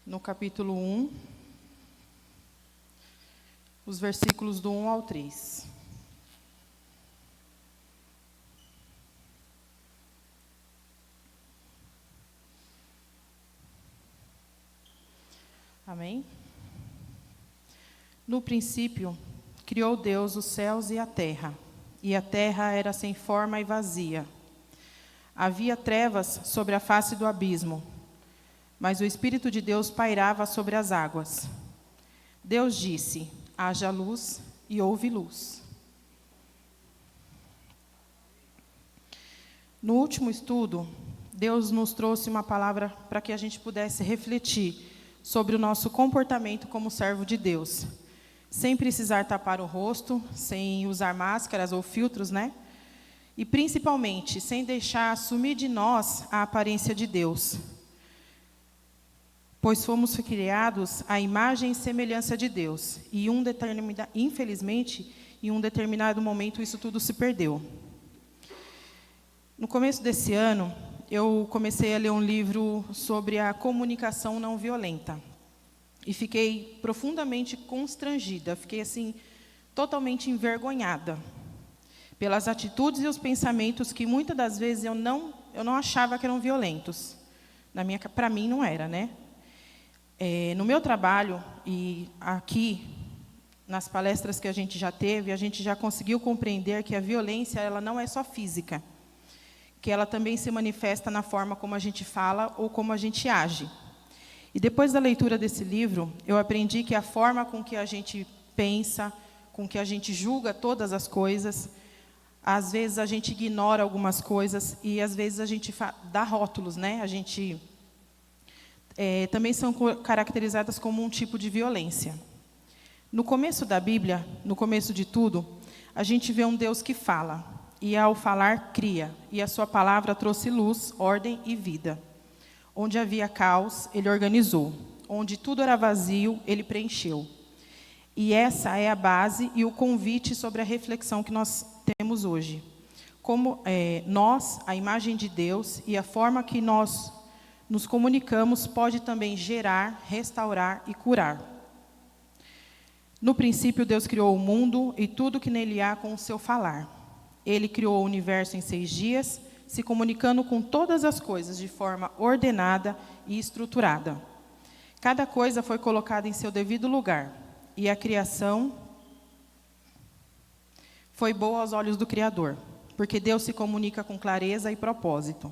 no capítulo 1, os versículos do 1 ao 3. Amém? No princípio, criou Deus os céus e a terra era sem forma e vazia. Havia trevas sobre a face do abismo, mas o Espírito de Deus pairava sobre as águas. Deus disse: haja luz, e houve luz. No último estudo, Deus nos trouxe uma palavra para que a gente pudesse refletir sobre o nosso comportamento como servo de Deus, sem precisar tapar o rosto, sem usar máscaras ou filtros, né? E principalmente, sem deixar assumir de nós a aparência de Deus, pois fomos criados à imagem e semelhança de Deus, e infelizmente, em um determinado momento, isso tudo se perdeu. No começo desse ano, eu comecei a ler um livro sobre a comunicação não violenta. E fiquei profundamente constrangida, fiquei assim, totalmente envergonhada pelas atitudes e os pensamentos que muitas das vezes eu não achava que eram violentos. Para mim não era, né? No meu trabalho e aqui, nas palestras que a gente já teve, a gente já conseguiu compreender que a violência ela não é só física, que ela também se manifesta na forma como a gente fala ou como a gente age. E depois da leitura desse livro, eu aprendi que a forma com que a gente pensa, com que a gente julga todas as coisas, às vezes a gente ignora algumas coisas e às vezes a gente dá rótulos, né? A gente também são caracterizadas como um tipo de violência. No começo da Bíblia, no começo de tudo, a gente vê um Deus que fala, e ao falar, cria, e a sua palavra trouxe luz, ordem e vida. Onde havia caos, ele organizou. Onde tudo era vazio, ele preencheu. E essa é a base e o convite sobre a reflexão que nós temos hoje. Como nós, a imagem de Deus, e a forma que nós nos comunicamos pode também gerar, restaurar e curar. No princípio, Deus criou o mundo e tudo que nele há com o seu falar. Ele criou o universo em 6 dias, se comunicando com todas as coisas de forma ordenada e estruturada. Cada coisa foi colocada em seu devido lugar, e a criação foi boa aos olhos do Criador, porque Deus se comunica com clareza e propósito.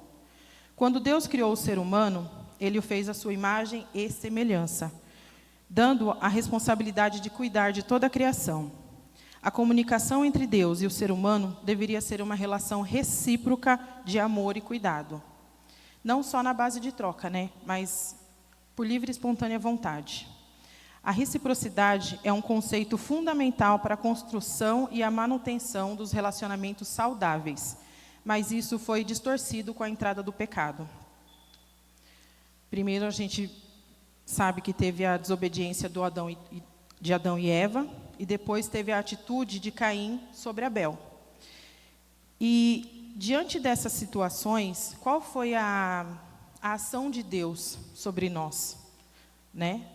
Quando Deus criou o ser humano, ele o fez à sua imagem e semelhança, dando a responsabilidade de cuidar de toda a criação. A comunicação entre Deus e o ser humano deveria ser uma relação recíproca de amor e cuidado. Não só na base de troca, né? Mas por livre e espontânea vontade. A reciprocidade é um conceito fundamental para a construção e a manutenção dos relacionamentos saudáveis, mas isso foi distorcido com a entrada do pecado. Primeiro, a gente sabe que teve a desobediência de Adão e Eva, e depois teve a atitude de Caim sobre Abel. E, diante dessas situações, qual foi a ação de Deus sobre nós? Né?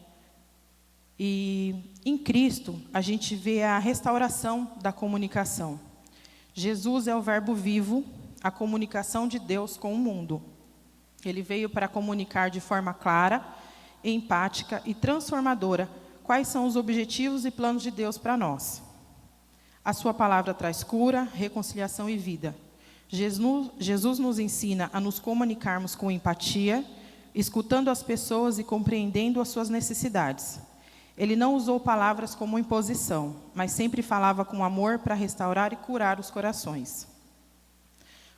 E, em Cristo, a gente vê a restauração da comunicação. Jesus é o verbo vivo, a comunicação de Deus com o mundo. Ele veio para comunicar de forma clara, empática e transformadora quais são os objetivos e planos de Deus para nós. A sua palavra traz cura, reconciliação e vida. Jesus nos ensina a nos comunicarmos com empatia, escutando as pessoas e compreendendo as suas necessidades. Ele não usou palavras como imposição, mas sempre falava com amor para restaurar e curar os corações.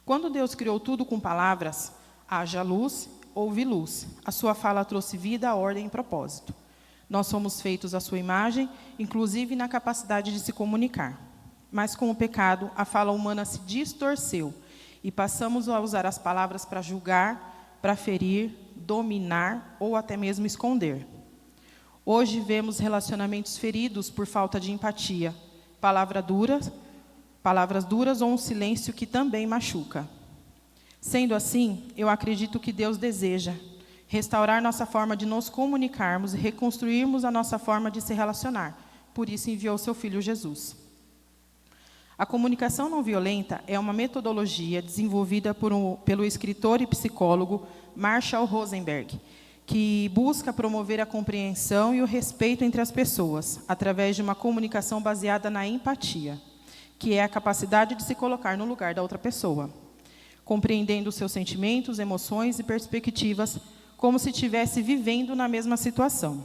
Quando Deus criou tudo com palavras, haja luz, houve luz. A sua fala trouxe vida, ordem e propósito. Nós somos feitos à sua imagem, inclusive na capacidade de se comunicar. Mas com o pecado, a fala humana se distorceu e passamos a usar as palavras para julgar, para ferir, dominar ou até mesmo esconder. Hoje vemos relacionamentos feridos por falta de empatia, palavras duras ou um silêncio que também machuca. Sendo assim, eu acredito que Deus deseja restaurar nossa forma de nos comunicarmos e reconstruirmos a nossa forma de se relacionar. Por isso enviou seu Filho Jesus. A comunicação não violenta é uma metodologia desenvolvida pelo escritor e psicólogo Marshall Rosenberg, que busca promover a compreensão e o respeito entre as pessoas, através de uma comunicação baseada na empatia, que é a capacidade de se colocar no lugar da outra pessoa, compreendendo seus sentimentos, emoções e perspectivas, como se estivesse vivendo na mesma situação.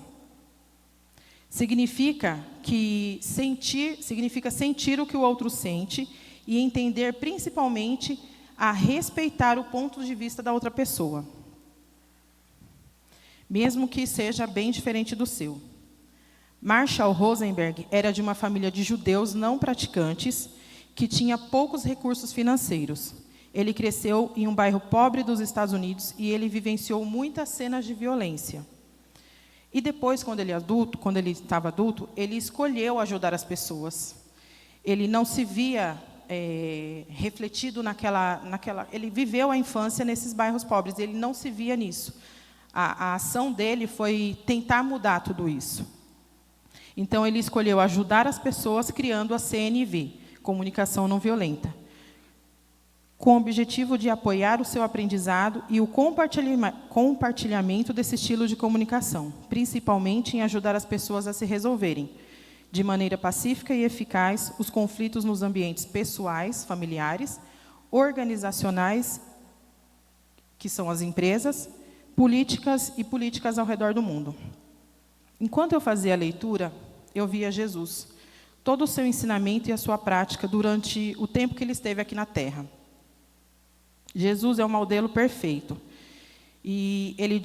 Significa sentir o que o outro sente e entender, principalmente, a respeitar o ponto de vista da outra pessoa, mesmo que seja bem diferente do seu. Marshall Rosenberg era de uma família de judeus não praticantes que tinha poucos recursos financeiros. Ele cresceu em um bairro pobre dos Estados Unidos e ele vivenciou muitas cenas de violência. E depois, quando ele estava adulto, ele escolheu ajudar as pessoas. Ele não se via refletido naquela... Ele viveu a infância nesses bairros pobres, ele não se via nisso. A ação dele foi tentar mudar tudo isso. Então, ele escolheu ajudar as pessoas criando a CNV, Comunicação Não Violenta, com o objetivo de apoiar o seu aprendizado e o compartilhamento desse estilo de comunicação, principalmente em ajudar as pessoas a se resolverem, de maneira pacífica e eficaz, os conflitos nos ambientes pessoais, familiares, organizacionais, que são as empresas, políticas ao redor do mundo. Enquanto eu fazia a leitura, eu via Jesus, todo o seu ensinamento e a sua prática durante o tempo que ele esteve aqui na Terra. Jesus é o modelo perfeito. E ele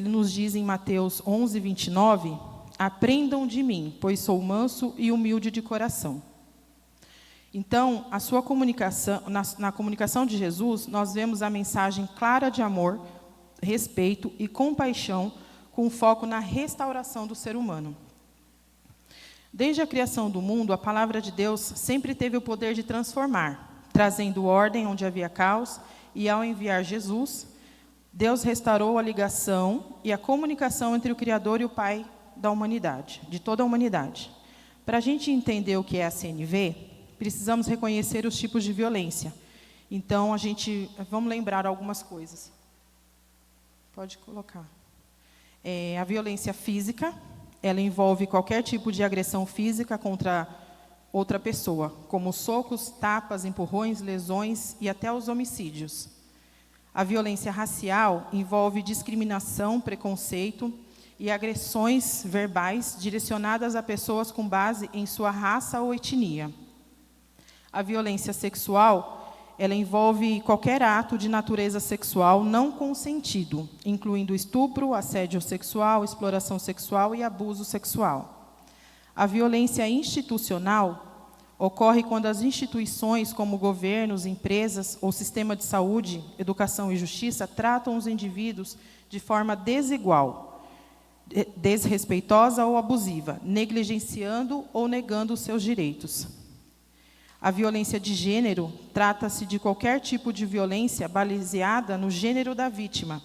nos diz em Mateus 11, 29, aprendam de mim, pois sou manso e humilde de coração. Então, a sua comunicação, na comunicação de Jesus, nós vemos a mensagem clara de amor, respeito e compaixão, com foco na restauração do ser humano. Desde a criação do mundo, a palavra de Deus sempre teve o poder de transformar, trazendo ordem onde havia caos, e ao enviar Jesus, Deus restaurou a ligação e a comunicação entre o Criador e o Pai da humanidade, de toda a humanidade. Para a gente entender o que é a CNV, precisamos reconhecer os tipos de violência. Então, vamos lembrar algumas coisas. Pode colocar. A violência física, ela envolve qualquer tipo de agressão física contra outra pessoa, como socos, tapas, empurrões, lesões e até os homicídios. A violência racial envolve discriminação, preconceito e agressões verbais direcionadas a pessoas com base em sua raça ou etnia. A violência sexual, ela envolve qualquer ato de natureza sexual não consentido, incluindo estupro, assédio sexual, exploração sexual e abuso sexual. A violência institucional ocorre quando as instituições, como governos, empresas ou sistema de saúde, educação e justiça, tratam os indivíduos de forma desigual, desrespeitosa ou abusiva, negligenciando ou negando os seus direitos. A violência de gênero trata-se de qualquer tipo de violência baseada no gênero da vítima,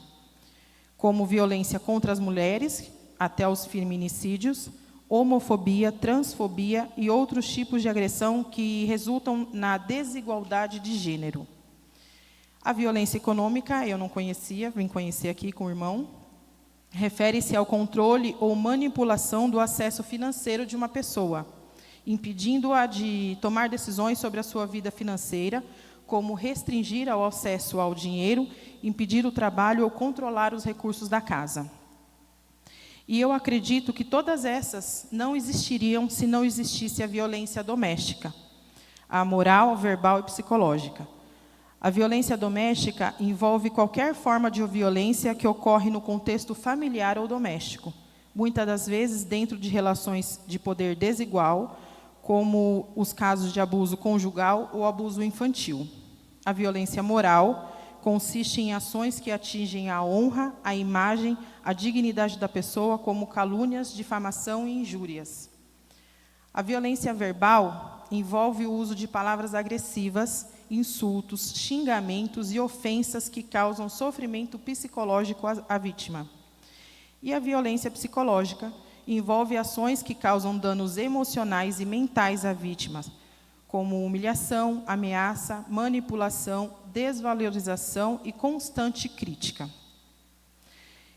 como violência contra as mulheres, até os feminicídios, homofobia, transfobia e outros tipos de agressão que resultam na desigualdade de gênero. A violência econômica, eu não conhecia, vim conhecer aqui com o irmão, refere-se ao controle ou manipulação do acesso financeiro de uma pessoa, impedindo-a de tomar decisões sobre a sua vida financeira, como restringir o acesso ao dinheiro, impedir o trabalho ou controlar os recursos da casa. E eu acredito que todas essas não existiriam se não existisse a violência doméstica, a moral, verbal e psicológica. A violência doméstica envolve qualquer forma de violência que ocorre no contexto familiar ou doméstico, muitas das vezes dentro de relações de poder desigual, como os casos de abuso conjugal ou abuso infantil. A violência moral consiste em ações que atingem a honra, a imagem, a dignidade da pessoa, como calúnias, difamação e injúrias. A violência verbal envolve o uso de palavras agressivas insultos, xingamentos e ofensas que causam sofrimento psicológico à vítima. E a violência psicológica envolve ações que causam danos emocionais e mentais à vítima, como humilhação, ameaça, manipulação, desvalorização e constante crítica.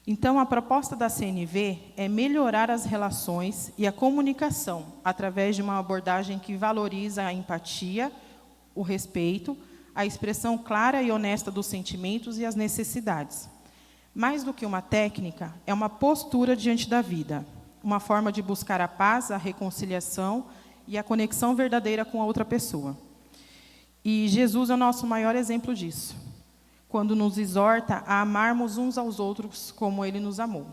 Então, a proposta da CNV é melhorar as relações e a comunicação através de uma abordagem que valoriza a empatia, o respeito, a expressão clara e honesta dos sentimentos e as necessidades. Mais do que uma técnica, é uma postura diante da vida, uma forma de buscar a paz, a reconciliação e a conexão verdadeira com a outra pessoa. E Jesus é o nosso maior exemplo disso, quando nos exorta a amarmos uns aos outros como Ele nos amou.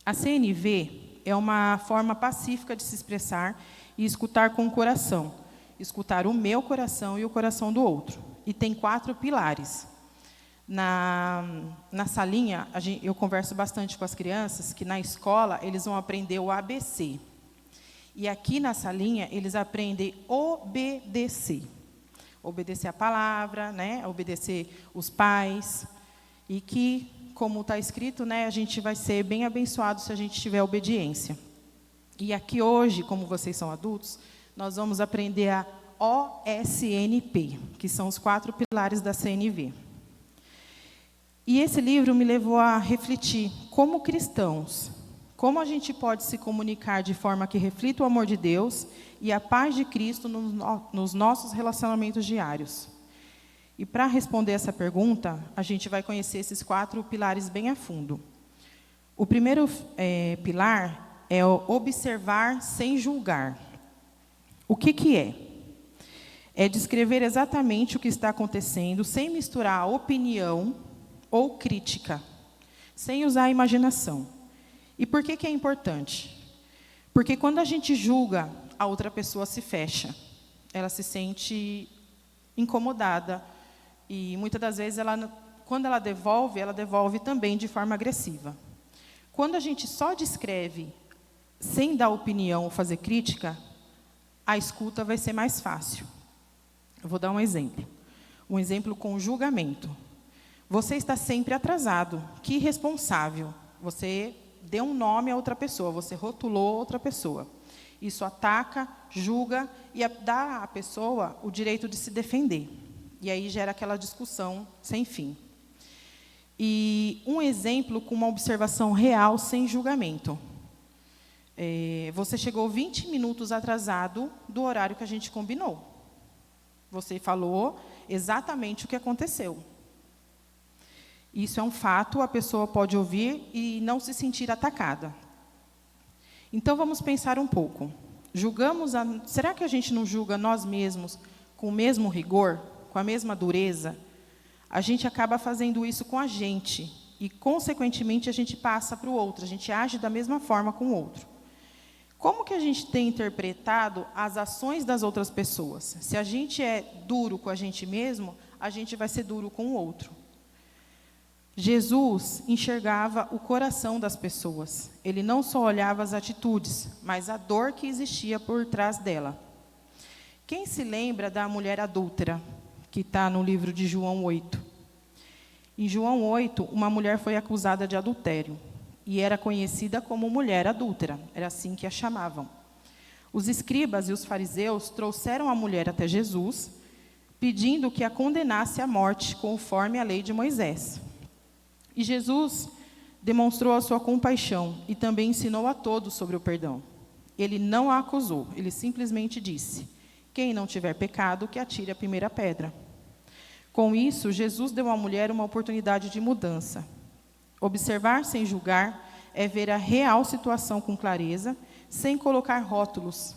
A CNV é uma forma pacífica de se expressar e escutar com o coração, escutar o meu coração e o coração do outro. E tem 4 pilares. Na salinha, eu converso bastante com as crianças, que na escola eles vão aprender o ABC. E aqui na salinha eles aprendem obedecer. Obedecer a palavra, né? Obedecer os pais, e que, como está escrito, né, a gente vai ser bem abençoado se a gente tiver obediência. E aqui hoje, como vocês são adultos, nós vamos aprender a OSNP, que são os 4 pilares da CNV. E esse livro me levou a refletir, como cristãos, como a gente pode se comunicar de forma que reflita o amor de Deus e a paz de Cristo nos nossos relacionamentos diários. E para responder essa pergunta, a gente vai conhecer esses 4 pilares bem a fundo. O primeiro pilar é o observar sem julgar. O que é? É descrever exatamente o que está acontecendo, sem misturar opinião ou crítica, sem usar a imaginação. E por que é importante? Porque quando a gente julga, a outra pessoa se fecha. Ela se sente incomodada. E muitas das vezes, quando ela devolve também de forma agressiva. Quando a gente só descreve, sem dar opinião ou fazer crítica, a escuta vai ser mais fácil. Eu vou dar um exemplo. Um exemplo com julgamento. Você está sempre atrasado. Que irresponsável. Você deu um nome a outra pessoa, você rotulou outra pessoa. Isso ataca, julga e dá à pessoa o direito de se defender. E aí gera aquela discussão sem fim. E um exemplo com uma observação real, sem julgamento. Você chegou 20 minutos atrasado do horário que a gente combinou. Você falou exatamente o que aconteceu. Isso é um fato, a pessoa pode ouvir e não se sentir atacada. Então, vamos pensar um pouco. Será que a gente não julga nós mesmos com o mesmo rigor, com a mesma dureza? A gente acaba fazendo isso com a gente e, consequentemente, a gente passa para o outro, a gente age da mesma forma com o outro. Como que a gente tem interpretado as ações das outras pessoas? Se a gente é duro com a gente mesmo, a gente vai ser duro com o outro. Jesus enxergava o coração das pessoas. Ele não só olhava as atitudes, mas a dor que existia por trás dela. Quem se lembra da mulher adúltera, que está no livro de João 8? Em João 8, uma mulher foi acusada de adultério. E era conhecida como mulher adúltera. Era assim que a chamavam. Os escribas e os fariseus trouxeram a mulher até Jesus, pedindo que a condenasse à morte, conforme a lei de Moisés. E Jesus demonstrou a sua compaixão e também ensinou a todos sobre o perdão. Ele não a acusou, ele simplesmente disse: quem não tiver pecado, que atire a primeira pedra. Com isso, Jesus deu à mulher uma oportunidade de mudança. Observar sem julgar é ver a real situação com clareza, sem colocar rótulos,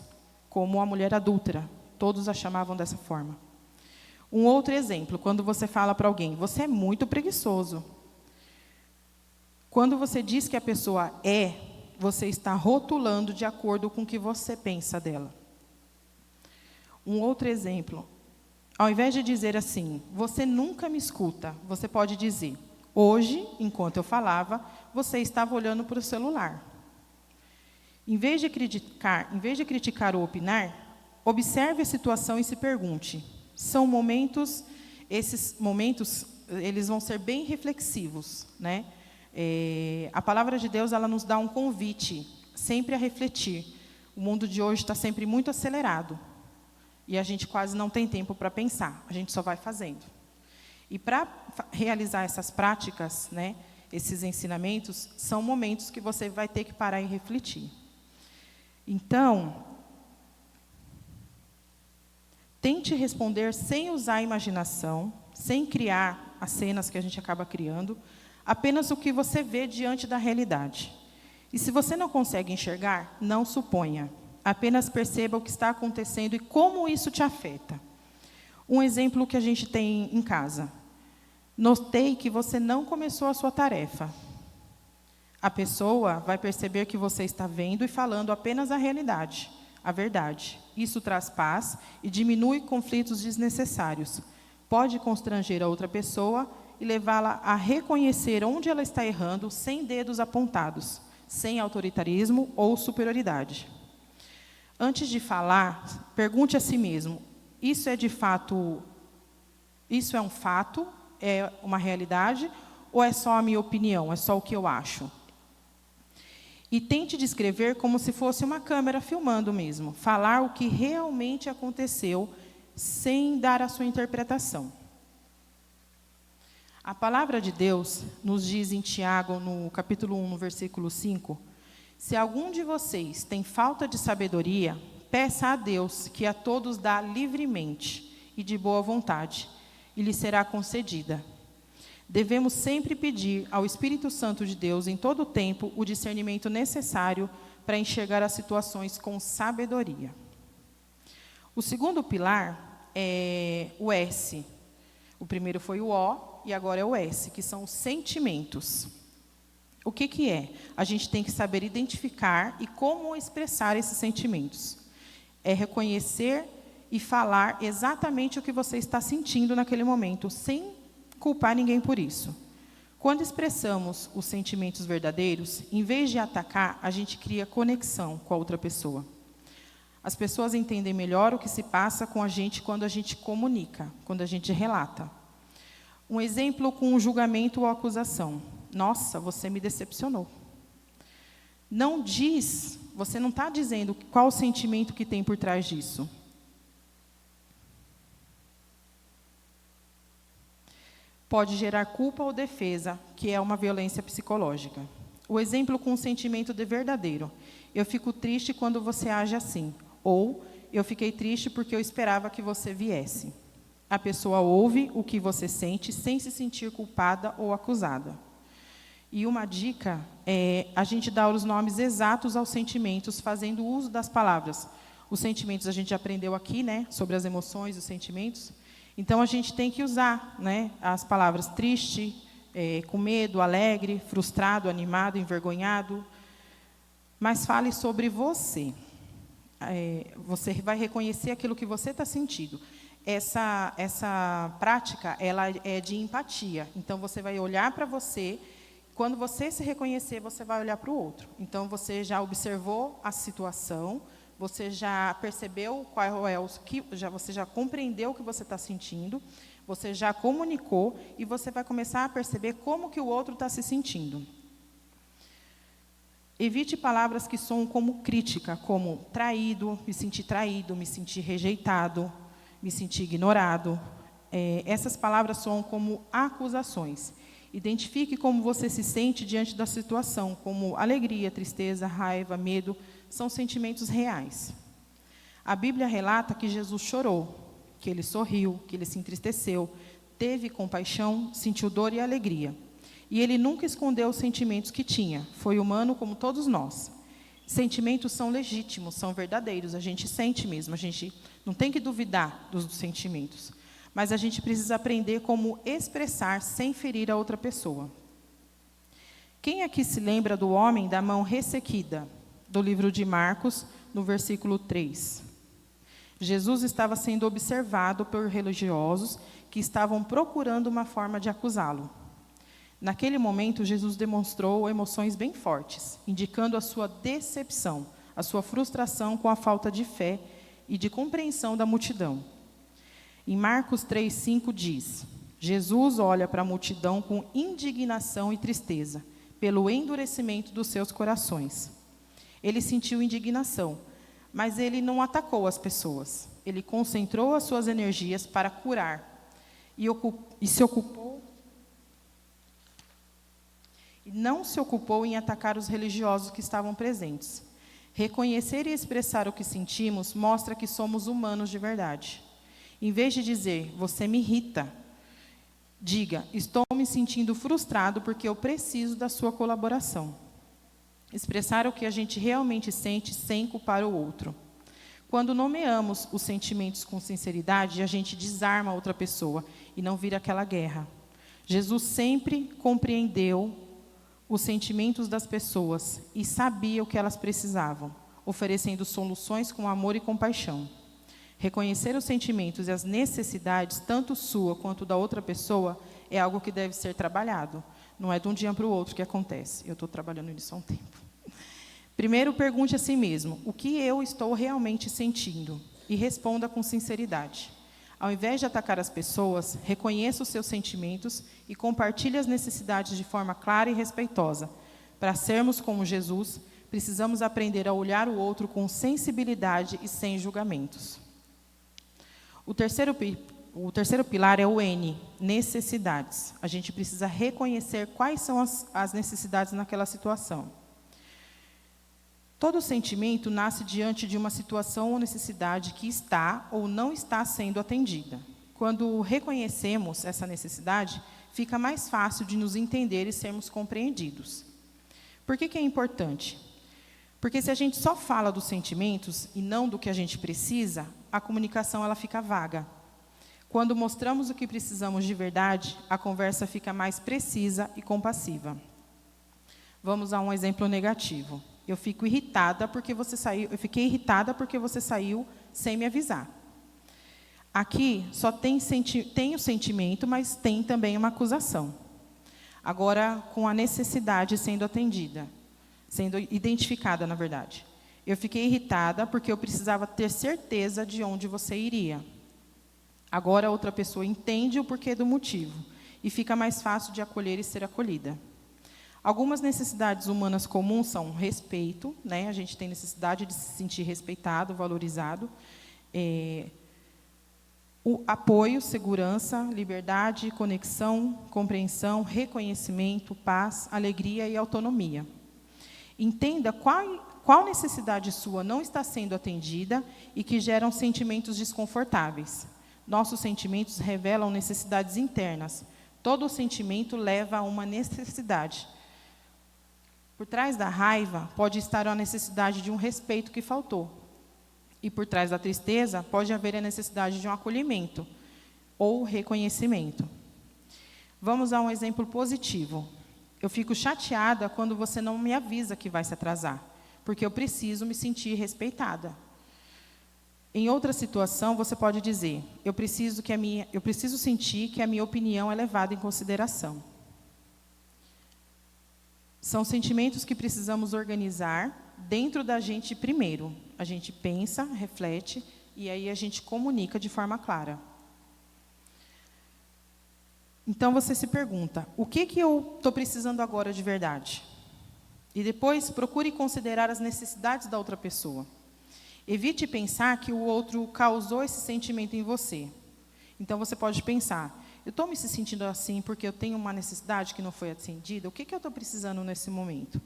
como a mulher adúltera. Todos a chamavam dessa forma. Um outro exemplo, quando você fala para alguém: você é muito preguiçoso. Quando você diz que a pessoa você está rotulando de acordo com o que você pensa dela. Um outro exemplo, ao invés de dizer assim: você nunca me escuta, você pode dizer: hoje, enquanto eu falava, você estava olhando para o celular. Em vez de criticar ou opinar, observe a situação e se pergunte: São momentos, esses momentos, eles vão ser bem reflexivos, né? A palavra de Deus, ela nos dá um convite, sempre a refletir. O mundo de hoje está sempre muito acelerado, e a gente quase não tem tempo para pensar, a gente só vai fazendo. E para realizar essas práticas, né, esses ensinamentos, são momentos que você vai ter que parar e refletir. Então, tente responder sem usar a imaginação, sem criar as cenas que a gente acaba criando, apenas o que você vê diante da realidade. E se você não consegue enxergar, não suponha. Apenas perceba o que está acontecendo e como isso te afeta. Um exemplo que a gente tem em casa. Notei que você não começou a sua tarefa. A pessoa vai perceber que você está vendo e falando apenas a realidade, a verdade. Isso traz paz e diminui conflitos desnecessários. Pode constranger a outra pessoa e levá-la a reconhecer onde ela está errando, sem dedos apontados, sem autoritarismo ou superioridade. Antes de falar, pergunte a si mesmo: isso é um fato, é uma realidade, ou é só a minha opinião, é só o que eu acho? E tente descrever como se fosse uma câmera filmando mesmo, falar o que realmente aconteceu, sem dar a sua interpretação. A palavra de Deus nos diz em Tiago, no capítulo 1, no versículo 5, se algum de vocês tem falta de sabedoria, peça a Deus, que a todos dá livremente e de boa vontade, e lhe será concedida. Devemos sempre pedir ao Espírito Santo de Deus, em todo o tempo, o discernimento necessário para enxergar as situações com sabedoria. O segundo pilar é o S. O primeiro foi o O, e agora é o S, que são os sentimentos. O que é? A gente tem que saber identificar e como expressar esses sentimentos. É reconhecer e falar exatamente o que você está sentindo naquele momento, sem culpar ninguém por isso. Quando expressamos os sentimentos verdadeiros, em vez de atacar, a gente cria conexão com a outra pessoa. As pessoas entendem melhor o que se passa com a gente quando a gente comunica, quando a gente relata. Um exemplo com um julgamento ou acusação. Nossa, você me decepcionou. Não diz, você não está dizendo qual o sentimento que tem por trás disso. Pode gerar culpa ou defesa, que é uma violência psicológica. O exemplo com um sentimento de verdadeiro. Eu fico triste quando você age assim. Ou, eu fiquei triste porque eu esperava que você viesse. A pessoa ouve o que você sente sem se sentir culpada ou acusada. E uma dica é a gente dar os nomes exatos aos sentimentos, fazendo uso das palavras. Os sentimentos a gente aprendeu aqui, né, sobre as emoções, os sentimentos. Então, a gente tem que usar, né, as palavras triste, com medo, alegre, frustrado, animado, envergonhado. Mas fale sobre você. Você vai reconhecer aquilo que você está sentindo. Essa prática, ela é de empatia. Então, você vai olhar para você. Quando você se reconhecer, você vai olhar para o outro. Então, você já observou a situação, você já percebeu qual é você já compreendeu o que você está sentindo, você já comunicou e você vai começar a perceber como que o outro está se sentindo. Evite palavras que soam como crítica, como traído, me sentir rejeitado, me sentir ignorado. Essas palavras soam como acusações. Identifique como você se sente diante da situação, como alegria, tristeza, raiva, medo, são sentimentos reais. A Bíblia relata que Jesus chorou, que ele sorriu, que ele se entristeceu, teve compaixão, sentiu dor e alegria. E ele nunca escondeu os sentimentos que tinha, foi humano como todos nós. Sentimentos são legítimos, são verdadeiros, a gente sente mesmo, a gente não tem que duvidar dos sentimentos. Mas a gente precisa aprender como expressar sem ferir a outra pessoa. Quem aqui se lembra do homem da mão ressequida, do livro de Marcos, no versículo 3? Jesus estava sendo observado por religiosos que estavam procurando uma forma de acusá-lo. Naquele momento, Jesus demonstrou emoções bem fortes, indicando a sua decepção, a sua frustração com a falta de fé e de compreensão da multidão. Em Marcos 3,5 diz: Jesus olha para a multidão com indignação e tristeza, pelo endurecimento dos seus corações. Ele sentiu indignação, mas ele não atacou as pessoas. Ele concentrou as suas energias para curar e se ocupou. E não se ocupou em atacar os religiosos que estavam presentes. Reconhecer e expressar o que sentimos mostra que somos humanos de verdade. Em vez de dizer, você me irrita, diga, estou me sentindo frustrado porque eu preciso da sua colaboração. Expressar o que a gente realmente sente sem culpar o outro. Quando nomeamos os sentimentos com sinceridade, a gente desarma a outra pessoa e não vira aquela guerra. Jesus sempre compreendeu os sentimentos das pessoas e sabia o que elas precisavam, oferecendo soluções com amor e compaixão. Reconhecer os sentimentos e as necessidades, tanto sua quanto da outra pessoa, é algo que deve ser trabalhado. Não é de um dia para o outro que acontece. Eu estou trabalhando nisso há um tempo. Primeiro, pergunte a si mesmo, o que eu estou realmente sentindo? E responda com sinceridade. Ao invés de atacar as pessoas, reconheça os seus sentimentos e compartilhe as necessidades de forma clara e respeitosa. Para sermos como Jesus, precisamos aprender a olhar o outro com sensibilidade e sem julgamentos. O terceiro pilar é o N, necessidades. A gente precisa reconhecer quais são as necessidades naquela situação. Todo sentimento nasce diante de uma situação ou necessidade que está ou não está sendo atendida. Quando reconhecemos essa necessidade, fica mais fácil de nos entender e sermos compreendidos. Por que é importante? Porque se a gente só fala dos sentimentos e não do que a gente precisa, a comunicação ela fica vaga. Quando mostramos o que precisamos de verdade, a conversa fica mais precisa e compassiva. Vamos a um exemplo negativo. Eu fiquei irritada porque você saiu sem me avisar. Aqui só tem o sentimento, mas tem também uma acusação. Agora, com a necessidade sendo atendida, sendo identificada, na verdade. Eu fiquei irritada porque eu precisava ter certeza de onde você iria. Agora a outra pessoa entende o porquê do motivo e fica mais fácil de acolher e ser acolhida. Algumas necessidades humanas comuns são respeito, né? A gente tem necessidade de se sentir respeitado, valorizado, o apoio, segurança, liberdade, conexão, compreensão, reconhecimento, paz, alegria e autonomia. Entenda qual necessidade sua não está sendo atendida e que geram sentimentos desconfortáveis. Nossos sentimentos revelam necessidades internas. Todo sentimento leva a uma necessidade. Por trás da raiva pode estar a necessidade de um respeito que faltou. E por trás da tristeza pode haver a necessidade de um acolhimento ou reconhecimento. Vamos a um exemplo positivo. Eu fico chateada quando você não me avisa que vai se atrasar, porque eu preciso me sentir respeitada. Em outra situação, você pode dizer, eu preciso sentir que a minha opinião é levada em consideração. São sentimentos que precisamos organizar dentro da gente primeiro. A gente pensa, reflete, e aí a gente comunica de forma clara. Então, você se pergunta, o que eu estou precisando agora de verdade? E depois, procure considerar as necessidades da outra pessoa. Evite pensar que o outro causou esse sentimento em você. Então, você pode pensar, eu estou me sentindo assim porque eu tenho uma necessidade que não foi atendida? O que eu estou precisando nesse momento?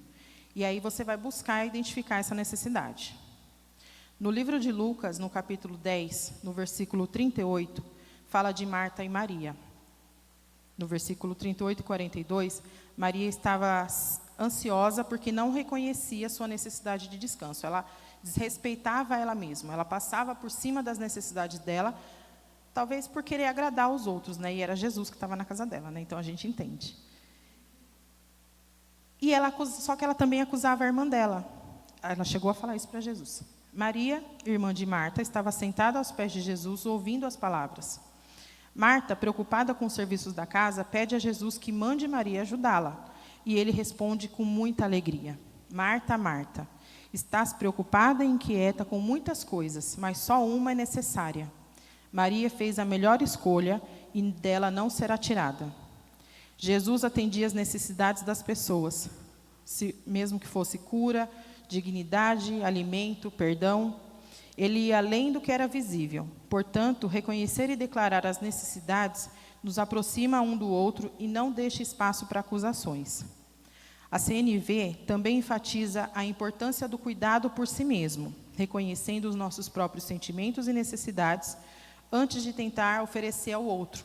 E aí você vai buscar identificar essa necessidade. No livro de Lucas, no capítulo 10, no versículo 38, fala de Marta e Maria. No versículo 38 e 42, Maria estava ansiosa porque não reconhecia sua necessidade de descanso. Ela desrespeitava ela mesma, ela passava por cima das necessidades dela, talvez por querer agradar os outros, né? E era Jesus que estava na casa dela, né? Então a gente entende. E só que ela também acusava a irmã dela. Ela chegou a falar isso para Jesus. Maria, irmã de Marta, estava sentada aos pés de Jesus, ouvindo as palavras. Marta, preocupada com os serviços da casa, pede a Jesus que mande Maria ajudá-la. E ele responde com muita alegria. Marta, Marta, estás preocupada e inquieta com muitas coisas, mas só uma é necessária. Maria fez a melhor escolha e dela não será tirada. Jesus atendia as necessidades das pessoas, mesmo que fosse cura, dignidade, alimento, perdão. Ele ia além do que era visível. Portanto, reconhecer e declarar as necessidades nos aproxima um do outro e não deixa espaço para acusações. A CNV também enfatiza a importância do cuidado por si mesmo, reconhecendo os nossos próprios sentimentos e necessidades antes de tentar oferecer ao outro.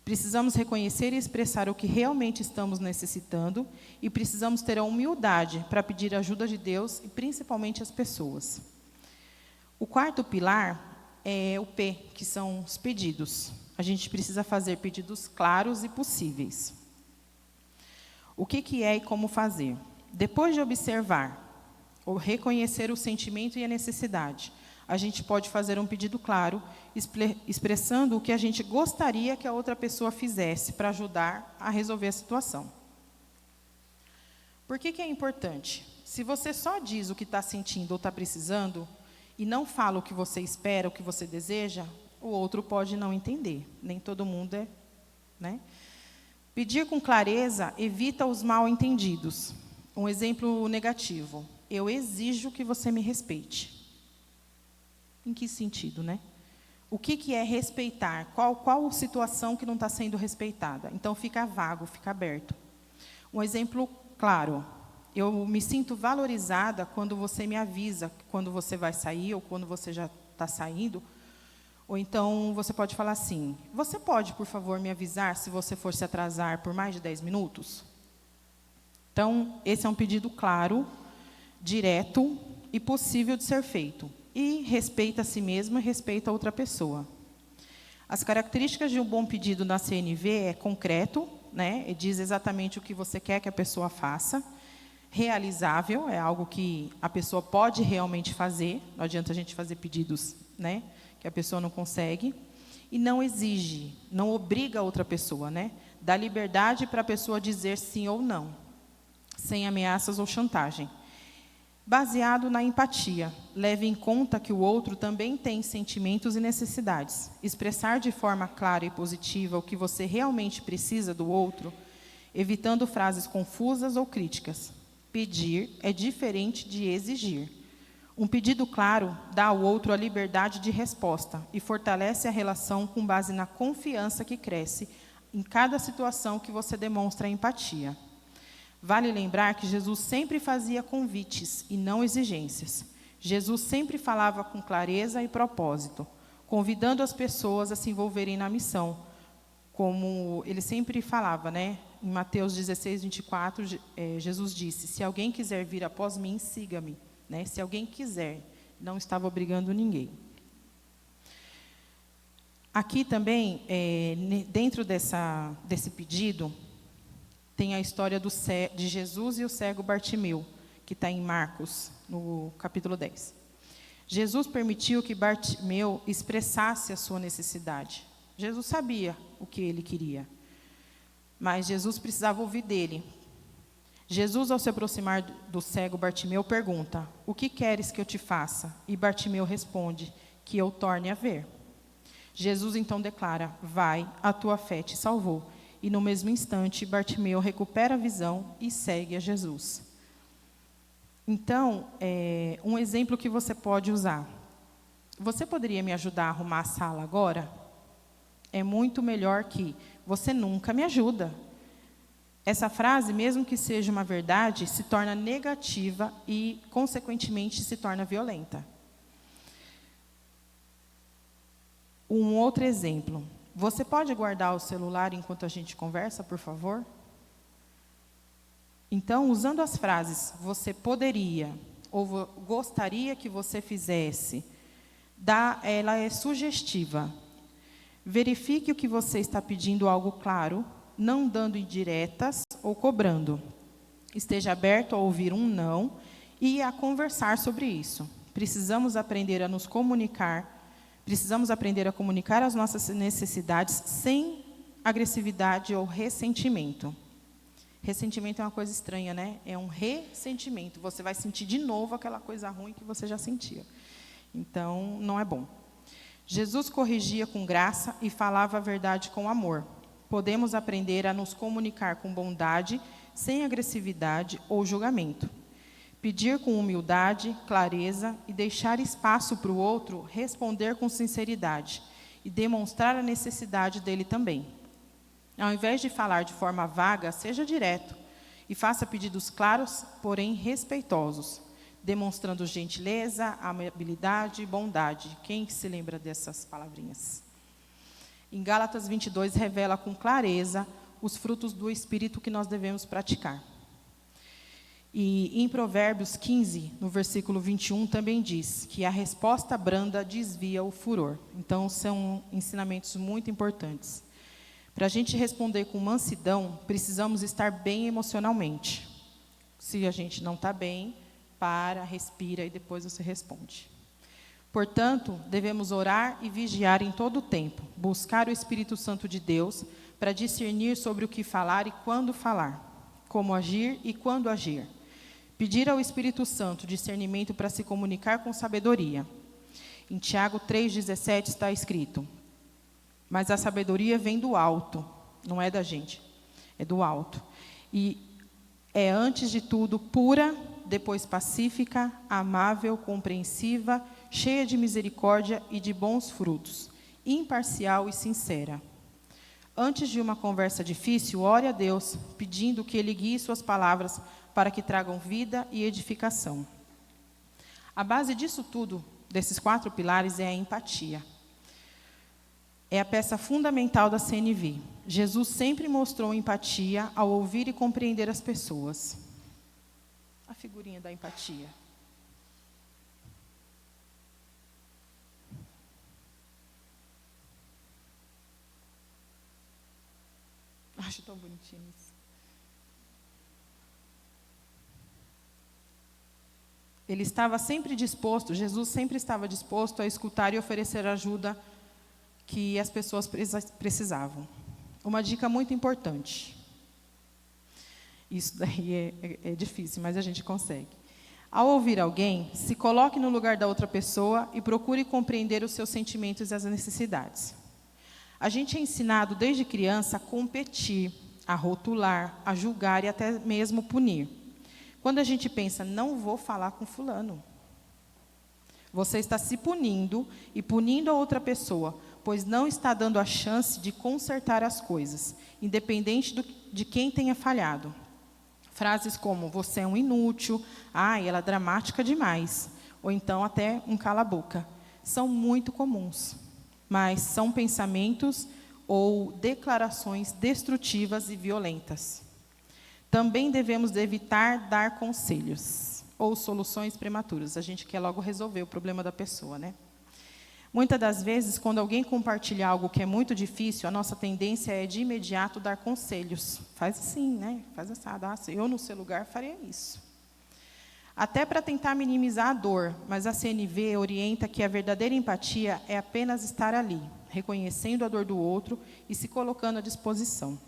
Precisamos reconhecer e expressar o que realmente estamos necessitando e precisamos ter a humildade para pedir a ajuda de Deus e principalmente as pessoas. O quarto pilar é o P, que são os pedidos. A gente precisa fazer pedidos claros e possíveis. O que é e como fazer? Depois de observar ou reconhecer o sentimento e a necessidade, a gente pode fazer um pedido claro, expressando o que a gente gostaria que a outra pessoa fizesse para ajudar a resolver a situação. Por que é importante? Se você só diz o que está sentindo ou está precisando, e não fala o que você espera, o que você deseja, o outro pode não entender. Nem todo mundo é, né? Pedir com clareza evita os mal-entendidos. Um exemplo negativo. Eu exijo que você me respeite. Em que sentido, né? O que é respeitar? Qual situação que não está sendo respeitada? Então, fica vago, fica aberto. Um exemplo claro. Eu me sinto valorizada quando você me avisa quando você vai sair ou quando você já está saindo. Ou então, você pode falar assim, você pode, por favor, me avisar se você for se atrasar por mais de 10 minutos? Então, esse é um pedido claro, direto e possível de ser feito. E respeita a si mesmo e respeita a outra pessoa. As características de um bom pedido na CNV é concreto, né? Diz exatamente o que você quer que a pessoa faça. Realizável, é algo que a pessoa pode realmente fazer. Não adianta a gente fazer pedidos, né, que a pessoa não consegue. E não exige, não obriga a outra pessoa, né? Dá liberdade para a pessoa dizer sim ou não, sem ameaças ou chantagem. Baseado na empatia, leve em conta que o outro também tem sentimentos e necessidades. Expressar de forma clara e positiva o que você realmente precisa do outro, evitando frases confusas ou críticas. Pedir é diferente de exigir. Um pedido claro dá ao outro a liberdade de resposta e fortalece a relação com base na confiança que cresce em cada situação que você demonstra empatia. Vale lembrar que Jesus sempre fazia convites e não exigências. Jesus sempre falava com clareza e propósito, convidando as pessoas a se envolverem na missão, como ele sempre falava, né? Em Mateus 16, 24, Jesus disse, se alguém quiser vir após mim, siga-me. Né? Se alguém quiser, não estava obrigando ninguém. Aqui também, dentro desse pedido, tem a história de Jesus e o cego Bartimeu, que está em Marcos, no capítulo 10. Jesus permitiu que Bartimeu expressasse a sua necessidade. Jesus sabia o que ele queria, mas Jesus precisava ouvir dele. Jesus, ao se aproximar do cego Bartimeu, pergunta, o que queres que eu te faça? E Bartimeu responde, que eu torne a ver. Jesus então declara, vai, a tua fé te salvou. E no mesmo instante, Bartimeu recupera a visão e segue a Jesus. Então, um exemplo que você pode usar. Você poderia me ajudar a arrumar a sala agora? É muito melhor que, você nunca me ajuda. Essa frase, mesmo que seja uma verdade, se torna negativa e, consequentemente, se torna violenta. Um outro exemplo. Você pode guardar o celular enquanto a gente conversa, por favor? Então, usando as frases, você poderia, ou gostaria que você fizesse, ela é sugestiva. Verifique o que você está pedindo algo claro, não dando indiretas ou cobrando. Esteja aberto a ouvir um não e a conversar sobre isso. Precisamos aprender a nos comunicar. Precisamos aprender a comunicar as nossas necessidades sem agressividade ou ressentimento. Ressentimento é uma coisa estranha, né? É um ressentimento. Você vai sentir de novo aquela coisa ruim que você já sentia. Então, não é bom. Jesus corrigia com graça e falava a verdade com amor. Podemos aprender a nos comunicar com bondade, sem agressividade ou julgamento. Pedir com humildade, clareza e deixar espaço para o outro responder com sinceridade e demonstrar a necessidade dele também. Ao invés de falar de forma vaga, seja direto e faça pedidos claros, porém respeitosos, demonstrando gentileza, amabilidade e bondade. Quem se lembra dessas palavrinhas? Em Gálatas 22, revela com clareza os frutos do Espírito que nós devemos praticar. E em Provérbios 15, no versículo 21, também diz que a resposta branda desvia o furor. Então, são ensinamentos muito importantes. Para a gente responder com mansidão, precisamos estar bem emocionalmente. Se a gente não está bem, para, respira e depois você responde. Portanto, devemos orar e vigiar em todo o tempo, buscar o Espírito Santo de Deus para discernir sobre o que falar e quando falar, como agir e quando agir. Pedir ao Espírito Santo discernimento para se comunicar com sabedoria. Em Tiago 3,17 está escrito: mas a sabedoria vem do alto, não é da gente, é do alto. E é, antes de tudo, pura, depois pacífica, amável, compreensiva, cheia de misericórdia e de bons frutos, imparcial e sincera. Antes de uma conversa difícil, ore a Deus, pedindo que Ele guie suas palavras para que tragam vida e edificação. A base disso tudo, desses 4 pilares, é a empatia. É a peça fundamental da CNV. Jesus sempre mostrou empatia ao ouvir e compreender as pessoas. A figurinha da empatia. Acho tão bonitinho isso. Ele estava sempre disposto, Jesus sempre estava disposto a escutar e oferecer ajuda que as pessoas precisavam. Uma dica muito importante. Isso daí é difícil, mas a gente consegue. Ao ouvir alguém, se coloque no lugar da outra pessoa e procure compreender os seus sentimentos e as necessidades. A gente é ensinado desde criança a competir, a rotular, a julgar e até mesmo punir. Quando a gente pensa, não vou falar com fulano, você está se punindo e punindo a outra pessoa, pois não está dando a chance de consertar as coisas, independente de quem tenha falhado. Frases como, você é um inútil, ela é dramática demais, ou então até um cala-boca, são muito comuns, mas são pensamentos ou declarações destrutivas e violentas. Também devemos evitar dar conselhos ou soluções prematuras. A gente quer logo resolver o problema da pessoa, né? Muitas das vezes, quando alguém compartilha algo que é muito difícil, a nossa tendência é de imediato dar conselhos. Faz assim, né? Faz assado. Eu no seu lugar faria isso. Até para tentar minimizar a dor, mas a CNV orienta que a verdadeira empatia é apenas estar ali, reconhecendo a dor do outro e se colocando à disposição.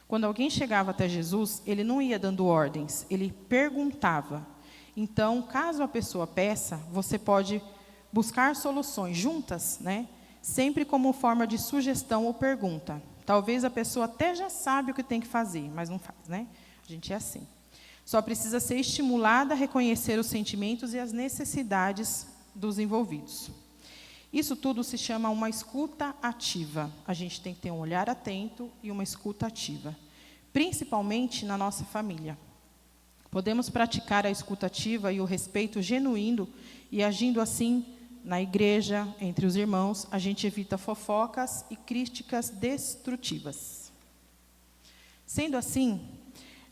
Quando alguém chegava até Jesus, ele não ia dando ordens, ele perguntava. Então, caso a pessoa peça, você pode buscar soluções juntas, né? Sempre como forma de sugestão ou pergunta. Talvez a pessoa até já sabe o que tem que fazer, mas não faz, né? A gente é assim. Só precisa ser estimulada a reconhecer os sentimentos e as necessidades dos envolvidos. Isso tudo se chama uma escuta ativa. A gente tem que ter um olhar atento e uma escuta ativa, principalmente na nossa família. Podemos praticar a escuta ativa e o respeito genuíno e agindo assim na igreja, entre os irmãos, a gente evita fofocas e críticas destrutivas. Sendo assim,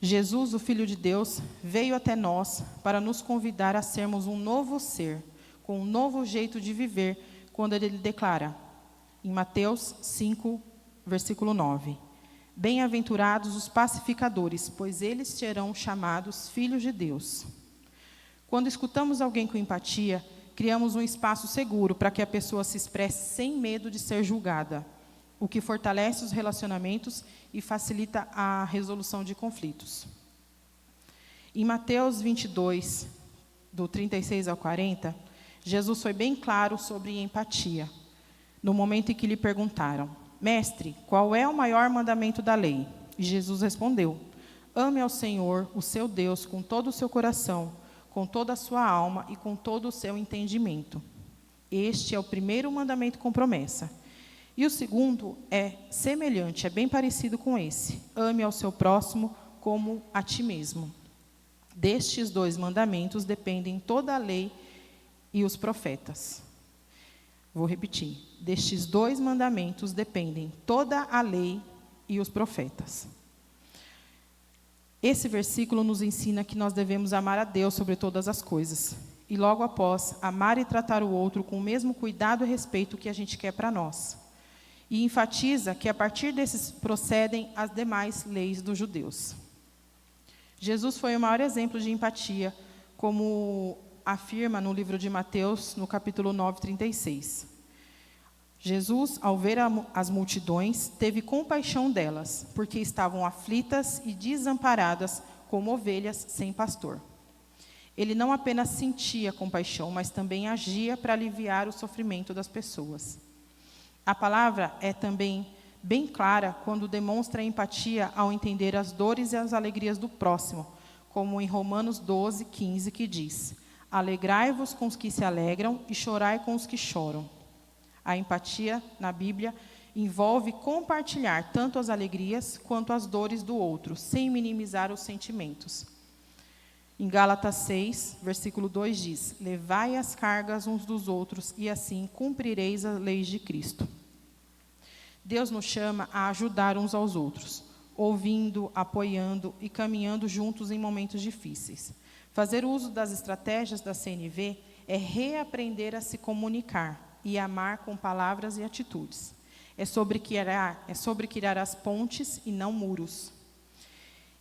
Jesus, o Filho de Deus, veio até nós para nos convidar a sermos um novo ser, com um novo jeito de viver, quando ele declara, em Mateus 5, versículo 9, bem-aventurados os pacificadores, pois eles serão chamados filhos de Deus. Quando escutamos alguém com empatia, criamos um espaço seguro para que a pessoa se expresse sem medo de ser julgada, o que fortalece os relacionamentos e facilita a resolução de conflitos. Em Mateus 22, do 36 ao 40, Jesus foi bem claro sobre empatia. No momento em que lhe perguntaram: Mestre, qual é o maior mandamento da lei? E Jesus respondeu: Ame ao Senhor, o seu Deus, com todo o seu coração, com toda a sua alma e com todo o seu entendimento. Este é o primeiro mandamento com promessa. E o segundo é semelhante, é bem parecido com esse: ame ao seu próximo como a ti mesmo. Destes 2 mandamentos dependem toda a lei e os profetas. Vou repetir. Destes 2 mandamentos dependem toda a lei e os profetas. Esse versículo nos ensina que nós devemos amar a Deus sobre todas as coisas. E logo após, amar e tratar o outro com o mesmo cuidado e respeito que a gente quer para nós. E enfatiza que a partir desses procedem as demais leis dos judeus. Jesus foi o maior exemplo de empatia, como afirma no livro de Mateus, no capítulo 9, 36. Jesus, ao ver as multidões, teve compaixão delas, porque estavam aflitas e desamparadas, como ovelhas sem pastor. Ele não apenas sentia compaixão, mas também agia para aliviar o sofrimento das pessoas. A palavra é também bem clara quando demonstra empatia ao entender as dores e as alegrias do próximo, como em Romanos 12, 15, que diz: Alegrai-vos com os que se alegram e chorai com os que choram. A empatia, na Bíblia, envolve compartilhar tanto as alegrias quanto as dores do outro, sem minimizar os sentimentos. Em Gálatas 6, versículo 2 diz: Levai as cargas uns dos outros e assim cumprireis as leis de Cristo. Deus nos chama a ajudar uns aos outros, ouvindo, apoiando e caminhando juntos em momentos difíceis. Fazer uso das estratégias da CNV é reaprender a se comunicar e amar com palavras e atitudes. É sobre criar as pontes e não muros.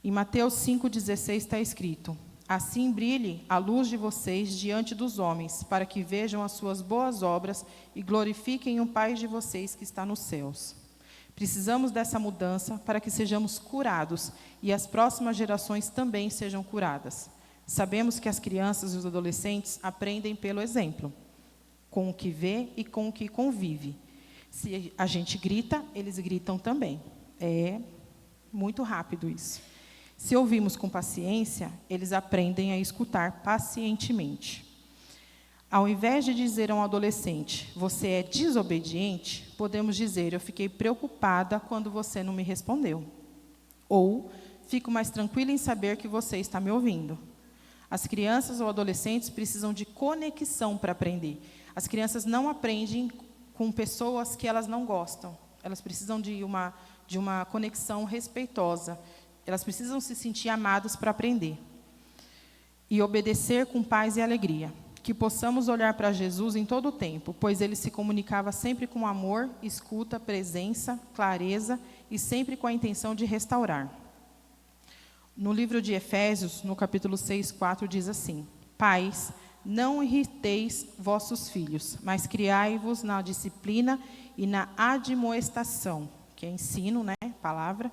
Em Mateus 5,16 está escrito: Assim brilhe a luz de vocês diante dos homens, para que vejam as suas boas obras e glorifiquem o Pai de vocês que está nos céus. Precisamos dessa mudança para que sejamos curados e as próximas gerações também sejam curadas. Sabemos que as crianças e os adolescentes aprendem pelo exemplo, com o que vê e com o que convive. Se a gente grita, eles gritam também. É muito rápido isso. Se ouvimos com paciência, eles aprendem a escutar pacientemente. Ao invés de dizer a um adolescente: você é desobediente, podemos dizer: eu fiquei preocupada quando você não me respondeu. Ou, fico mais tranquila em saber que você está me ouvindo. As crianças ou adolescentes precisam de conexão para aprender. As crianças não aprendem com pessoas que elas não gostam. Elas precisam de uma conexão respeitosa. Elas precisam se sentir amadas para aprender. E obedecer com paz e alegria. Que possamos olhar para Jesus em todo o tempo, pois ele se comunicava sempre com amor, escuta, presença, clareza e sempre com a intenção de restaurar. No livro de Efésios, no capítulo 6, 4, diz assim: Pais, não irriteis vossos filhos, mas criai-vos na disciplina e na admoestação, que é ensino, né, palavra,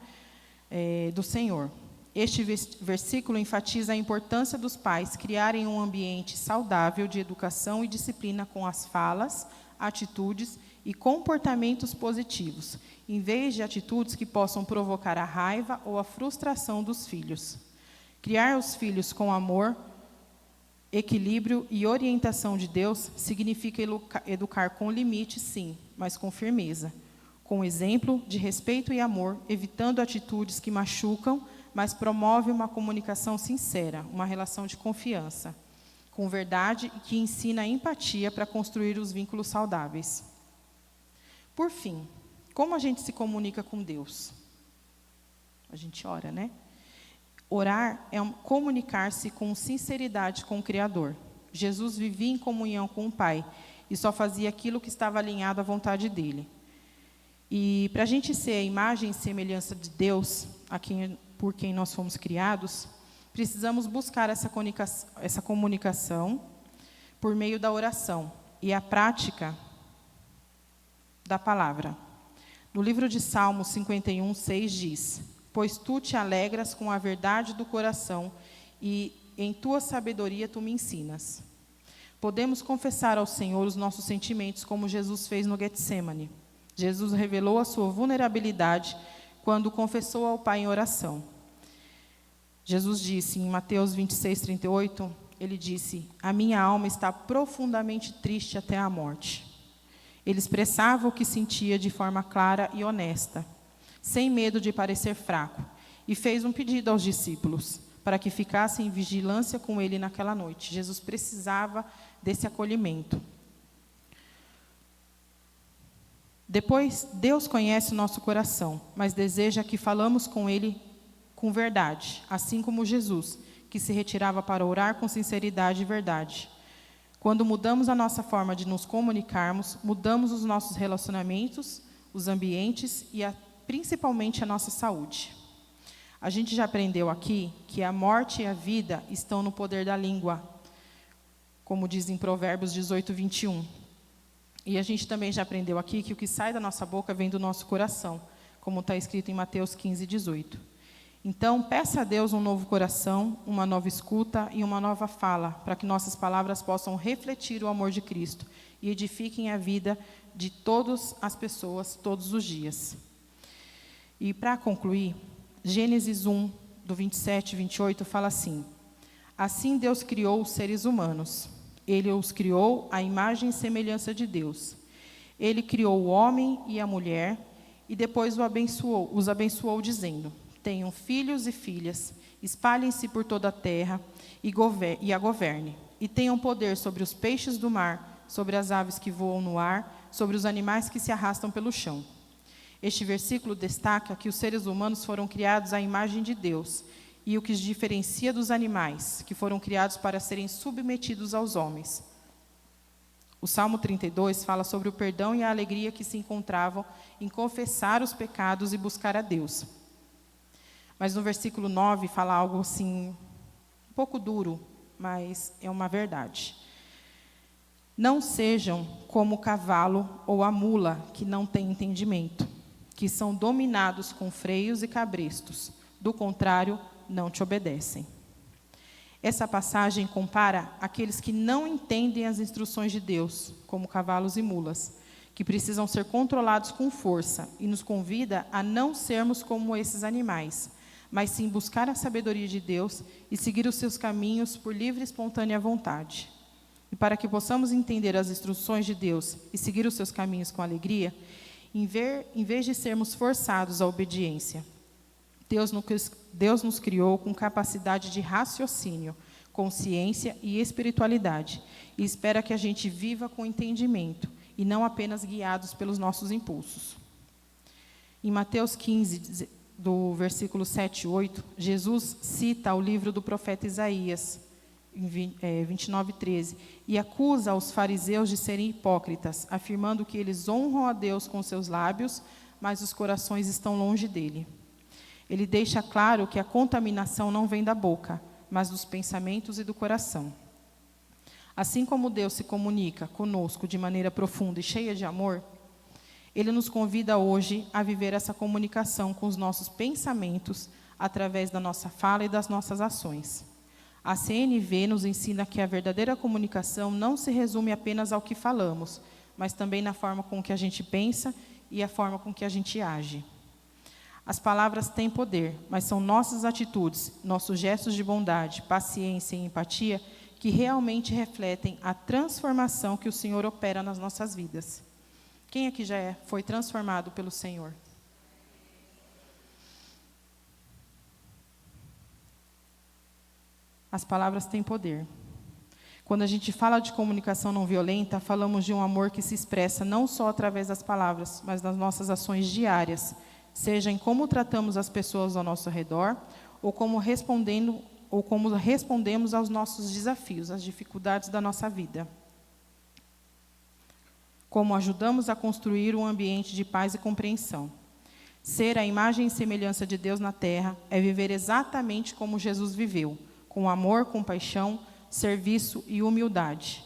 do Senhor. Este versículo enfatiza a importância dos pais criarem um ambiente saudável de educação e disciplina com as falas, atitudes e comportamentos positivos, em vez de atitudes que possam provocar a raiva ou a frustração dos filhos. Criar os filhos com amor, equilíbrio e orientação de Deus significa educar com limite, sim, mas com firmeza, com exemplo de respeito e amor, evitando atitudes que machucam, mas promove uma comunicação sincera, uma relação de confiança, com verdade e que ensina a empatia para construir os vínculos saudáveis. Por fim, como a gente se comunica com Deus? A gente ora, né? Orar é comunicar-se com sinceridade com o Criador. Jesus vivia em comunhão com o Pai e só fazia aquilo que estava alinhado à vontade dele. E para a gente ser a imagem e semelhança de Deus, por quem nós fomos criados, precisamos buscar essa comunicação por meio da oração e a prática da palavra. No livro de Salmos 51, 6 diz: Pois tu te alegras com a verdade do coração e em tua sabedoria tu me ensinas. Podemos confessar ao Senhor os nossos sentimentos, como Jesus fez no Getsêmani. Jesus revelou a sua vulnerabilidade quando confessou ao Pai em oração. Jesus disse em Mateus 26:38, ele disse: "A minha alma está profundamente triste até a morte." Ele expressava o que sentia de forma clara e honesta, sem medo de parecer fraco, e fez um pedido aos discípulos para que ficassem em vigilância com ele naquela noite. Jesus precisava desse acolhimento. Depois, Deus conhece o nosso coração, mas deseja que falamos com ele com verdade, assim como Jesus, que se retirava para orar com sinceridade e verdade. Quando mudamos a nossa forma de nos comunicarmos, mudamos os nossos relacionamentos, os ambientes e principalmente a nossa saúde. A gente já aprendeu aqui que a morte e a vida estão no poder da língua, como diz em Provérbios 18:21. E a gente também já aprendeu aqui que o que sai da nossa boca vem do nosso coração, como está escrito em Mateus 15:18. Então, peça a Deus um novo coração, uma nova escuta e uma nova fala, para que nossas palavras possam refletir o amor de Cristo e edifiquem a vida de todas as pessoas, todos os dias. E para concluir, Gênesis 1, do 27 e 28, fala assim: "Assim Deus criou os seres humanos. Ele os criou à imagem e semelhança de Deus. Ele criou o homem e a mulher e depois os abençoou dizendo: tenham filhos e filhas, espalhem-se por toda a terra e a governe, e tenham poder sobre os peixes do mar, sobre as aves que voam no ar, sobre os animais que se arrastam pelo chão." Este versículo destaca que os seres humanos foram criados à imagem de Deus, e o que os diferencia dos animais, que foram criados para serem submetidos aos homens. O Salmo 32 fala sobre o perdão e a alegria que se encontravam em confessar os pecados e buscar a Deus. Mas no versículo 9 fala algo assim, um pouco duro, mas é uma verdade. "Não sejam como o cavalo ou a mula, que não têm entendimento, que são dominados com freios e cabrestos. Do contrário, não te obedecem." Essa passagem compara aqueles que não entendem as instruções de Deus, como cavalos e mulas, que precisam ser controlados com força, e nos convida a não sermos como esses animais, mas sim buscar a sabedoria de Deus e seguir os seus caminhos por livre e espontânea vontade. E para que possamos entender as instruções de Deus e seguir os seus caminhos com alegria, em vez de sermos forçados à obediência, Deus nos criou com capacidade de raciocínio, consciência e espiritualidade, e espera que a gente viva com entendimento, e não apenas guiados pelos nossos impulsos. Em Mateus 15, do versículo 7 e 8, Jesus cita o livro do profeta Isaías, em 29:13, e acusa os fariseus de serem hipócritas, afirmando que eles honram a Deus com seus lábios, mas os corações estão longe dele. Ele deixa claro que a contaminação não vem da boca, mas dos pensamentos e do coração. Assim como Deus se comunica conosco de maneira profunda e cheia de amor, Ele nos convida hoje a viver essa comunicação com os nossos pensamentos, através da nossa fala e das nossas ações. A CNV nos ensina que a verdadeira comunicação não se resume apenas ao que falamos, mas também na forma com que a gente pensa e a forma com que a gente age. As palavras têm poder, mas são nossas atitudes, nossos gestos de bondade, paciência e empatia que realmente refletem a transformação que o Senhor opera nas nossas vidas. Quem aqui já foi transformado pelo Senhor? As palavras têm poder. Quando a gente fala de comunicação não violenta, falamos de um amor que se expressa não só através das palavras, mas das nossas ações diárias, seja em como tratamos as pessoas ao nosso redor, ou como respondemos aos nossos desafios, às dificuldades da nossa vida. Como ajudamos a construir um ambiente de paz e compreensão. Ser a imagem e semelhança de Deus na terra é viver exatamente como Jesus viveu, com amor, compaixão, serviço e humildade.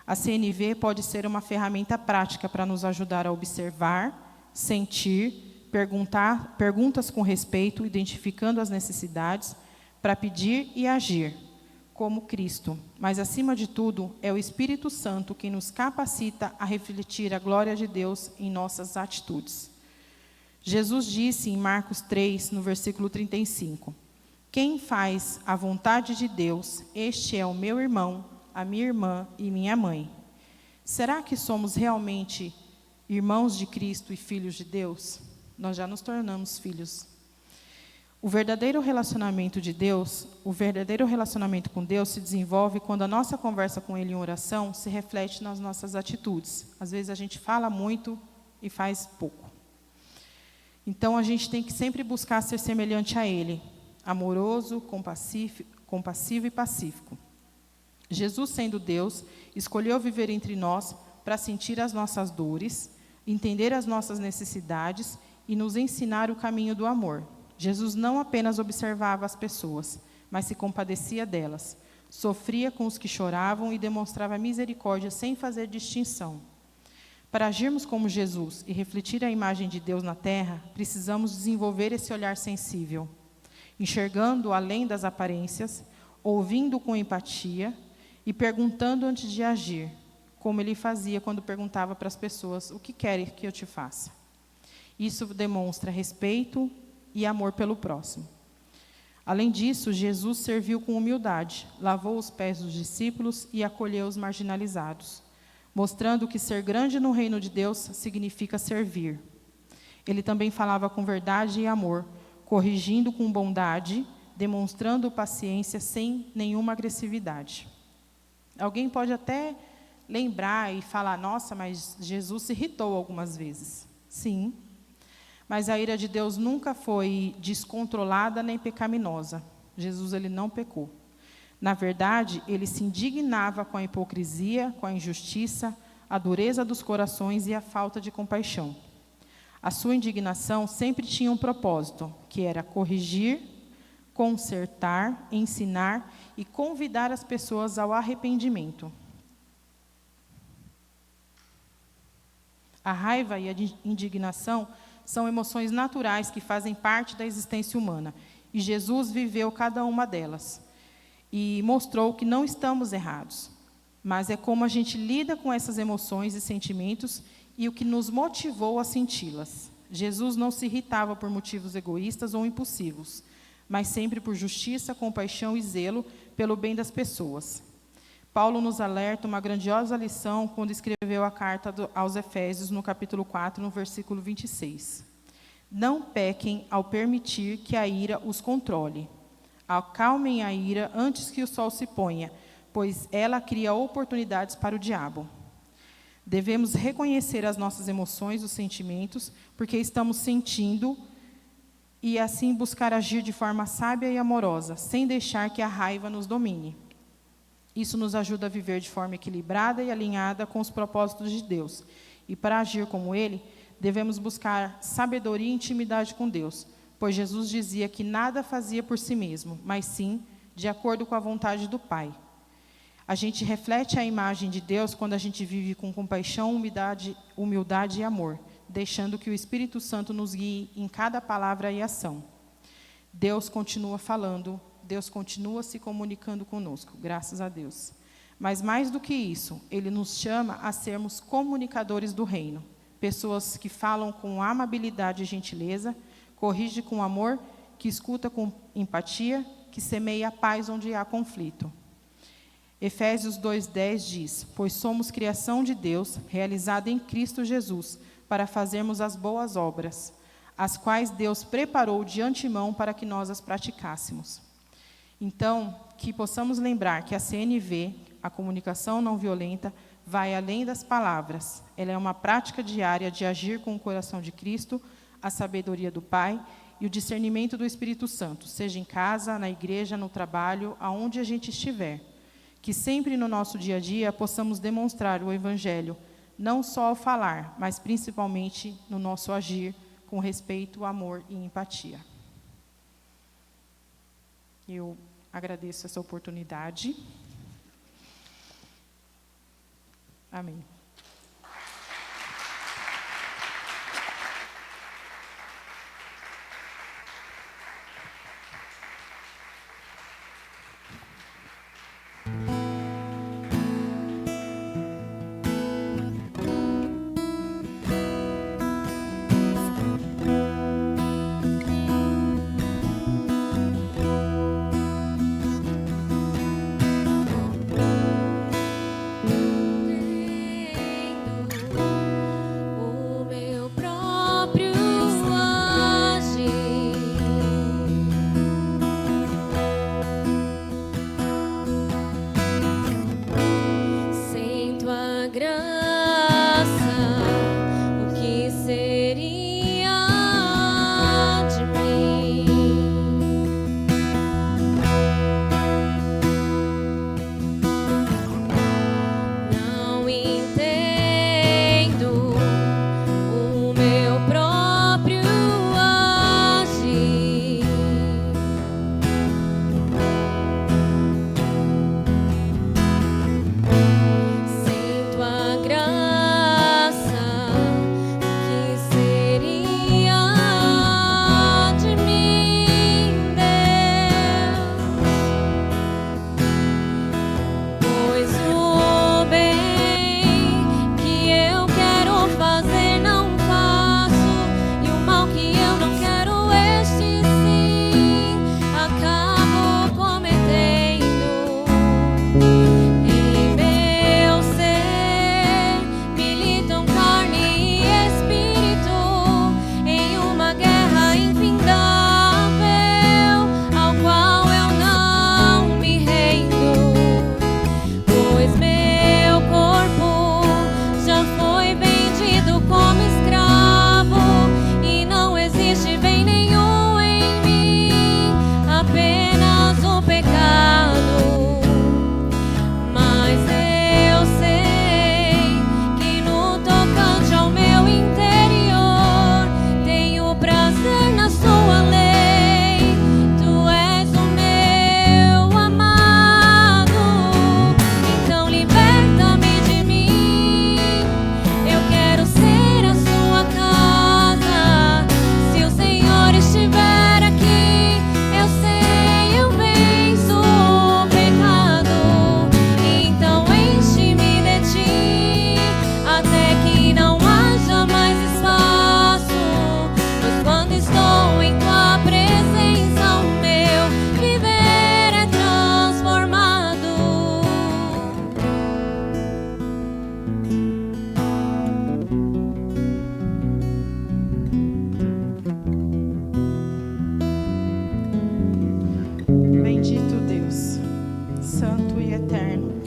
A CNV pode ser uma ferramenta prática para nos ajudar a observar, sentir, perguntas com respeito, identificando as necessidades, para pedir e agir, como Cristo, mas, acima de tudo, é o Espírito Santo quem nos capacita a refletir a glória de Deus em nossas atitudes. Jesus disse em Marcos 3, no versículo 35, quem faz a vontade de Deus, este é o meu irmão, a minha irmã e minha mãe. Será que somos realmente irmãos de Cristo e filhos de Deus? Nós já nos tornamos filhos. O verdadeiro relacionamento com Deus se desenvolve quando a nossa conversa com Ele em oração se reflete nas nossas atitudes. Às vezes a gente fala muito e faz pouco. Então a gente tem que sempre buscar ser semelhante a Ele, amoroso, compassivo e pacífico. Jesus, sendo Deus, escolheu viver entre nós para sentir as nossas dores, entender as nossas necessidades e nos ensinar o caminho do amor. Jesus não apenas observava as pessoas, mas se compadecia delas, sofria com os que choravam e demonstrava misericórdia sem fazer distinção. Para agirmos como Jesus e refletir a imagem de Deus na terra, precisamos desenvolver esse olhar sensível, enxergando além das aparências, ouvindo com empatia e perguntando antes de agir, como ele fazia quando perguntava para as pessoas, o que querem que eu te faça? Isso demonstra respeito e amor pelo próximo. Além disso, Jesus serviu com humildade, lavou os pés dos discípulos e acolheu os marginalizados, mostrando que ser grande no reino de Deus significa servir. Ele também falava com verdade e amor, corrigindo com bondade, demonstrando paciência sem nenhuma agressividade. Alguém pode até lembrar e falar, nossa, mas Jesus se irritou algumas vezes. Sim, mas a ira de Deus nunca foi descontrolada nem pecaminosa. Jesus, ele não pecou. Na verdade, ele se indignava com a hipocrisia, com a injustiça, a dureza dos corações e a falta de compaixão. A sua indignação sempre tinha um propósito, que era corrigir, consertar, ensinar e convidar as pessoas ao arrependimento. A raiva e a indignação são emoções naturais que fazem parte da existência humana. E Jesus viveu cada uma delas. E mostrou que não estamos errados. Mas é como a gente lida com essas emoções e sentimentos e o que nos motivou a senti-las. Jesus não se irritava por motivos egoístas ou impulsivos, mas sempre por justiça, compaixão e zelo pelo bem das pessoas. Paulo nos alerta uma grandiosa lição quando escreveu a carta aos Efésios, no capítulo 4, no versículo 26. Não pequem ao permitir que a ira os controle. Acalmem a ira antes que o sol se ponha, pois ela cria oportunidades para o diabo. Devemos reconhecer as nossas emoções, os sentimentos, porque estamos sentindo, e assim buscar agir de forma sábia e amorosa, sem deixar que a raiva nos domine. Isso nos ajuda a viver de forma equilibrada e alinhada com os propósitos de Deus. E para agir como Ele, devemos buscar sabedoria e intimidade com Deus, pois Jesus dizia que nada fazia por si mesmo, mas sim de acordo com a vontade do Pai. A gente reflete a imagem de Deus quando a gente vive com compaixão, humildade e amor, deixando que o Espírito Santo nos guie em cada palavra e ação. Deus continua falando, Deus continua se comunicando conosco, graças a Deus. Mas mais do que isso, Ele nos chama a sermos comunicadores do reino. Pessoas que falam com amabilidade e gentileza, corrige com amor, que escuta com empatia, que semeia a paz onde há conflito. Efésios 2:10 diz, pois somos criação de Deus, realizada em Cristo Jesus, para fazermos as boas obras, as quais Deus preparou de antemão para que nós as praticássemos. Então, que possamos lembrar que a CNV, a comunicação não violenta, vai além das palavras. Ela é uma prática diária de agir com o coração de Cristo, a sabedoria do Pai e o discernimento do Espírito Santo, seja em casa, na igreja, no trabalho, aonde a gente estiver. Que sempre no nosso dia a dia possamos demonstrar o Evangelho, não só ao falar, mas principalmente no nosso agir, com respeito, amor e empatia. Eu agradeço essa oportunidade. Amém.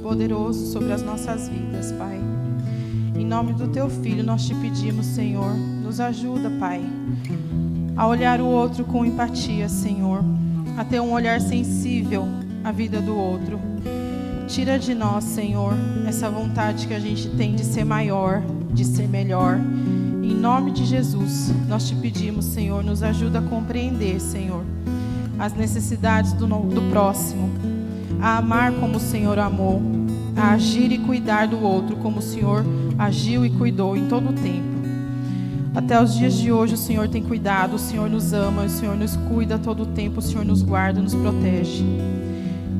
poderoso sobre as nossas vidas, Pai. Em nome do Teu Filho, nós te pedimos, Senhor, nos ajuda, Pai, a olhar o outro com empatia, Senhor, a ter um olhar sensível à vida do outro. Tira de nós, Senhor, essa vontade que a gente tem de ser maior, de ser melhor. Em nome de Jesus, nós te pedimos, Senhor, nos ajuda a compreender, Senhor, as necessidades do próximo, a amar como o Senhor amou, a agir e cuidar do outro como o Senhor agiu e cuidou em todo o tempo. Até os dias de hoje o Senhor tem cuidado, o Senhor nos ama, o Senhor nos cuida a todo o tempo, o Senhor nos guarda, nos protege.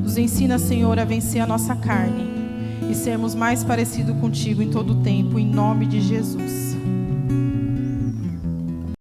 Nos ensina, Senhor, a vencer a nossa carne e sermos mais parecidos contigo em todo o tempo, em nome de Jesus.